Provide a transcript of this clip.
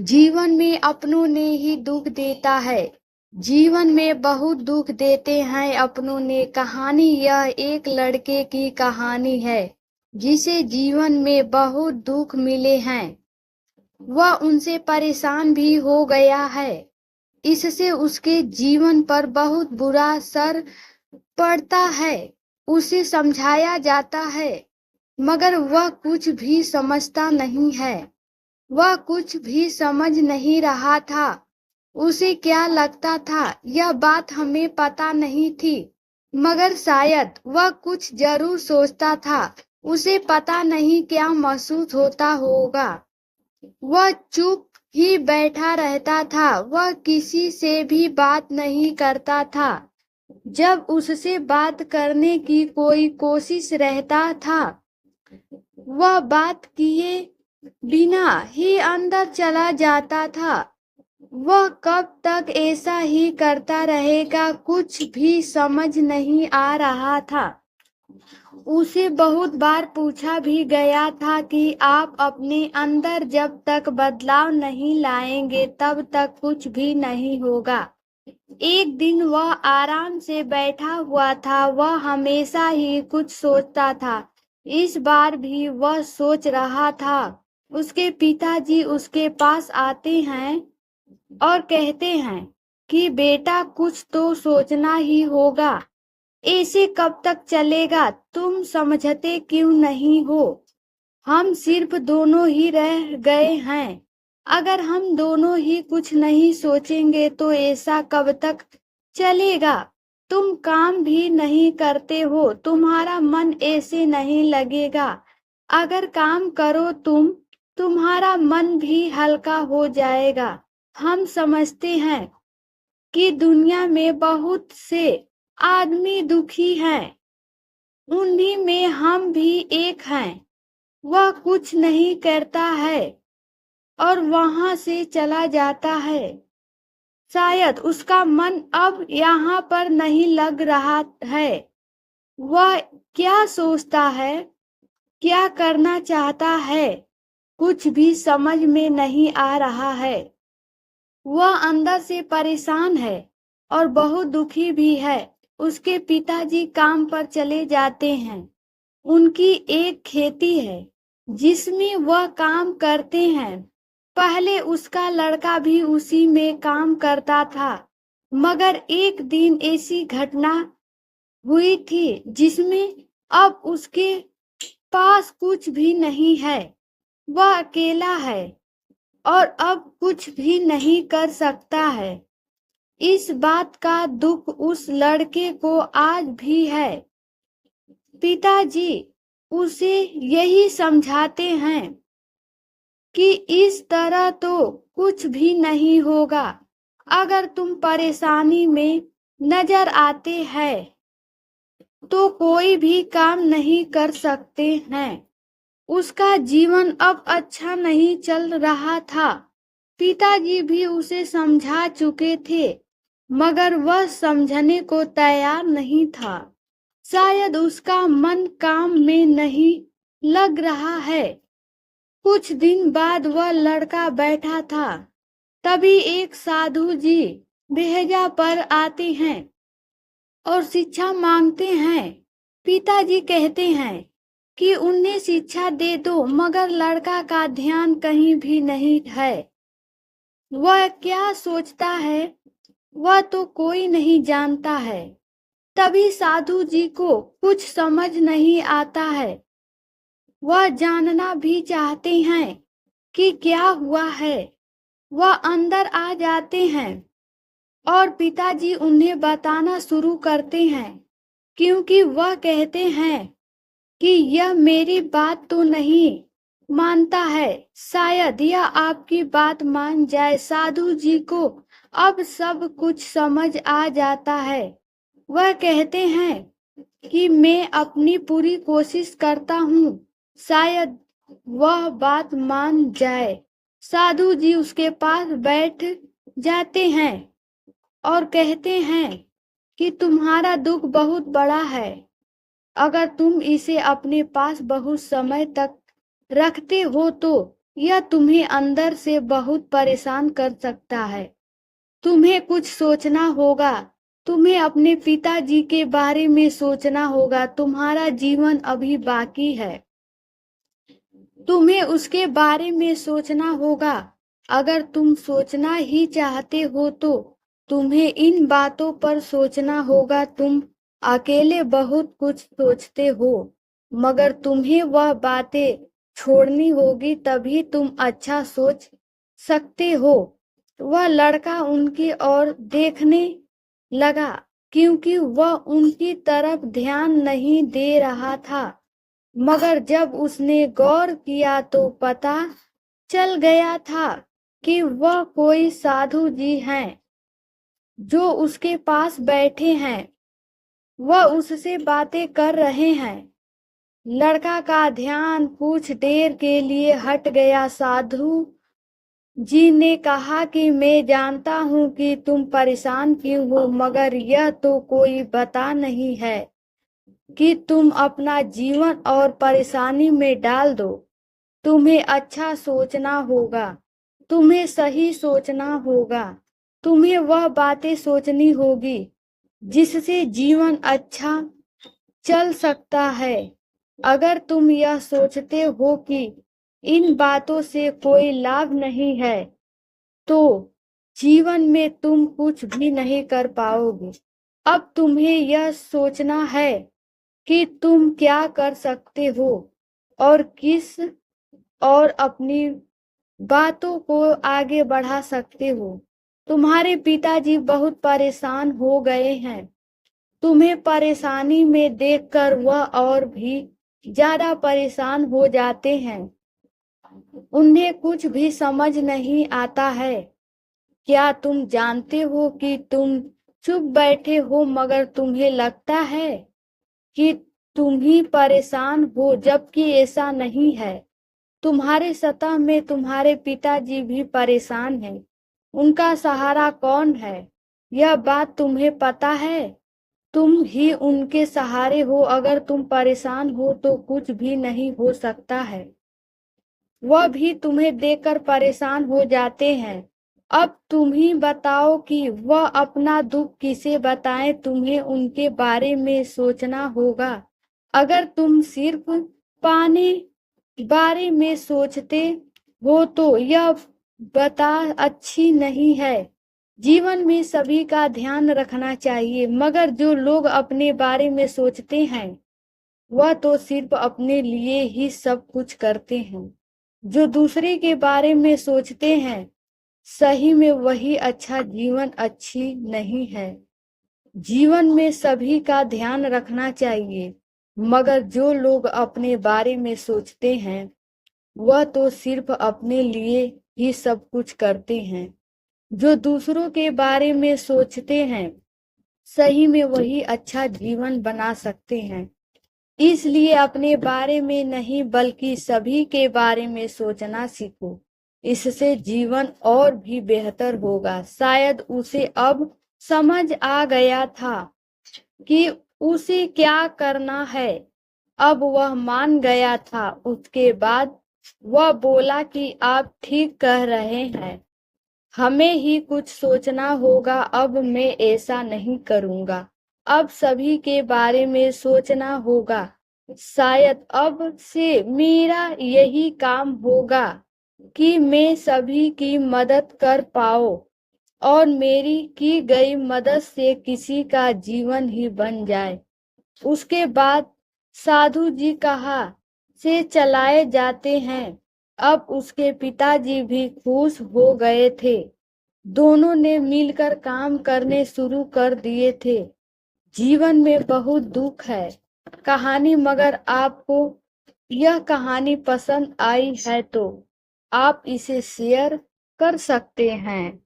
जीवन में अपनों ने ही दुख देता है। जीवन में बहुत दुख देते हैं अपनों ने। कहानी यह एक लड़के की कहानी है जिसे जीवन में बहुत दुख मिले हैं। वह उनसे परेशान भी हो गया है। इससे उसके जीवन पर बहुत बुरा असर पड़ता है। उसे समझाया जाता है मगर वह कुछ भी समझता नहीं है। वह कुछ भी समझ नहीं रहा था। उसे क्या लगता था यह बात हमें पता नहीं थी, मगर शायद वह कुछ जरूर सोचता था। उसे पता नहीं क्या महसूस होता होगा। वह चुप ही बैठा रहता था। वह किसी से भी बात नहीं करता था। जब उससे बात करने की कोई कोशिश रहता था, वह बात किए बिना ही अंदर चला जाता था। वह कब तक ऐसा ही करता रहेगा, कुछ भी समझ नहीं आ रहा था। उसे बहुत बार पूछा भी गया था कि आप अपने अंदर जब तक बदलाव नहीं लाएंगे तब तक कुछ भी नहीं होगा। एक दिन वह आराम से बैठा हुआ था। वह हमेशा ही कुछ सोचता था। इस बार भी वह सोच रहा था। उसके पिताजी उसके पास आते हैं और कहते हैं कि बेटा कुछ तो सोचना ही होगा। ऐसे कब तक चलेगा, तुम समझते क्यों नहीं हो? हम सिर्फ दोनों ही रह गए हैं। अगर हम दोनों ही कुछ नहीं सोचेंगे तो ऐसा कब तक चलेगा? तुम काम भी नहीं करते हो, तुम्हारा मन ऐसे नहीं लगेगा। अगर काम करो तुम्हारा मन भी हल्का हो जाएगा। हम समझते हैं कि दुनिया में बहुत से आदमी दुखी हैं, उन्हीं में हम भी एक हैं। वह कुछ नहीं करता है और वहां से चला जाता है। शायद उसका मन अब यहाँ पर नहीं लग रहा है। वह क्या सोचता है, क्या करना चाहता है, कुछ भी समझ में नहीं आ रहा है। वह अंदर से परेशान है और बहुत दुखी भी है। उसके पिताजी काम पर चले जाते हैं। उनकी एक खेती है जिसमें वह काम करते हैं। पहले उसका लड़का भी उसी में काम करता था, मगर एक दिन ऐसी घटना हुई थी जिसमें अब उसके पास कुछ भी नहीं है। वह अकेला है और अब कुछ भी नहीं कर सकता है। इस बात का दुख उस लड़के को आज भी है। पिताजी उसे यही समझाते हैं कि इस तरह तो कुछ भी नहीं होगा। अगर तुम परेशानी में नजर आते हैं तो कोई भी काम नहीं कर सकते हैं। उसका जीवन अब अच्छा नहीं चल रहा था। पिताजी भी उसे समझा चुके थे, मगर वह समझने को तैयार नहीं था। शायद उसका मन काम में नहीं लग रहा है। कुछ दिन बाद वह लड़का बैठा था, तभी एक साधु जी बेहजा पर आते हैं और शिक्षा मांगते हैं। पिताजी कहते हैं कि उन्हें शिक्षा दे दो, मगर लड़का का ध्यान कहीं भी नहीं है। वह क्या सोचता है वह तो कोई नहीं जानता है। तभी साधु जी को कुछ समझ नहीं आता है। वह जानना भी चाहते हैं कि क्या हुआ है। वह अंदर आ जाते हैं और पिताजी उन्हें बताना शुरू करते हैं, क्योंकि वह कहते हैं कि यह मेरी बात तो नहीं मानता है। शायद यह आपकी बात मान जाए। साधु जी को अब सब कुछ समझ आ जाता है। वह कहते हैं कि मैं अपनी पूरी कोशिश करता हूँ, शायद वह बात मान जाए। साधु जी उसके पास बैठ जाते हैं और कहते हैं कि तुम्हारा दुख बहुत बड़ा है। अगर तुम इसे अपने पास बहुत समय तक रखते हो तो यह तुम्हें अंदर से बहुत परेशान कर सकता है। तुम्हें कुछ सोचना होगा। तुम्हें अपने पिताजी के बारे में सोचना होगा। तुम्हारा जीवन अभी बाकी है। तुम्हें उसके बारे में सोचना होगा। अगर तुम सोचना ही चाहते हो तो तुम्हें इन बातों पर सोचना होगा। तुम अकेले बहुत कुछ सोचते हो, मगर तुम्हें वह बातें छोड़नी होगी, तभी तुम अच्छा सोच सकते हो। वह लड़का उनकी ओर देखने लगा, क्योंकि वह उनकी तरफ ध्यान नहीं दे रहा था। मगर जब उसने गौर किया तो पता चल गया था कि वह कोई साधु जी हैं जो उसके पास बैठे हैं। वह उससे बातें कर रहे हैं। लड़का का ध्यान कुछ देर के लिए हट गया। साधु जी ने कहा कि मैं जानता हूँ कि तुम परेशान क्यों हो, मगर यह तो कोई बता नहीं है कि तुम अपना जीवन और परेशानी में डाल दो। तुम्हें अच्छा सोचना होगा। तुम्हें सही सोचना होगा। तुम्हें वह बातें सोचनी होगी जिससे जीवन अच्छा चल सकता है। अगर तुम यह सोचते हो कि इन बातों से कोई लाभ नहीं है, तो जीवन में तुम कुछ भी नहीं कर पाओगे। अब तुम्हें यह सोचना है कि तुम क्या कर सकते हो और किस और अपनी बातों को आगे बढ़ा सकते हो। तुम्हारे पिताजी बहुत परेशान हो गए हैं। तुम्हें परेशानी में देखकर वह और भी ज्यादा परेशान हो जाते हैं। उन्हें कुछ भी समझ नहीं आता है। क्या तुम जानते हो कि तुम चुप बैठे हो, मगर तुम्हें लगता है कि तुम ही परेशान हो, जबकि ऐसा नहीं है। तुम्हारे सतह में तुम्हारे पिताजी भी परेशान हैं। उनका सहारा कौन है, यह बात तुम्हें पता है। तुम ही उनके सहारे हो। अगर तुम परेशान हो तो कुछ भी नहीं हो सकता है। वह भी तुम्हें देखकर परेशान हो जाते हैं। अब तुम ही बताओ कि वह अपना दुख किसे बताएं। तुम्हें उनके बारे में सोचना होगा। अगर तुम सिर्फ पाने बारे में सोचते हो तो यह बता अच्छी नहीं है। जीवन में सभी का ध्यान रखना चाहिए, मगर जो लोग अपने बारे में सोचते हैं वह तो सिर्फ अपने लिए ही सब कुछ करते हैं। जो दूसरे के बारे में सोचते हैं, सही में वही अच्छा जीवन अच्छी नहीं है। जीवन में सभी का ध्यान रखना चाहिए, मगर जो लोग अपने बारे में सोचते हैं वह तो सिर्फ अपने लिए ही सब कुछ करते हैं। जो दूसरों के बारे में सोचते हैं, सही में वही अच्छा जीवन बना सकते हैं। इसलिए अपने बारे में नहीं बल्कि सभी के बारे में सोचना सीखो। इससे जीवन और भी बेहतर होगा। शायद उसे अब समझ आ गया था कि उसे क्या करना है। अब वह मान गया था। उसके बाद वह बोला कि आप ठीक कह रहे हैं, हमें ही कुछ सोचना होगा। अब मैं ऐसा नहीं करूंगा। अब सभी के बारे में सोचना होगा। शायद अब से मेरा यही काम होगा कि मैं सभी की मदद कर पाऊं और मेरी की गई मदद से किसी का जीवन ही बन जाए। उसके बाद साधु जी कहा से चलाए जाते हैं। अब उसके पिताजी भी खुश हो गए थे। दोनों ने मिलकर काम करने शुरू कर दिए थे। जीवन में बहुत दुख है कहानी, मगर आपको यह कहानी पसंद आई है तो आप इसे शेयर कर सकते हैं।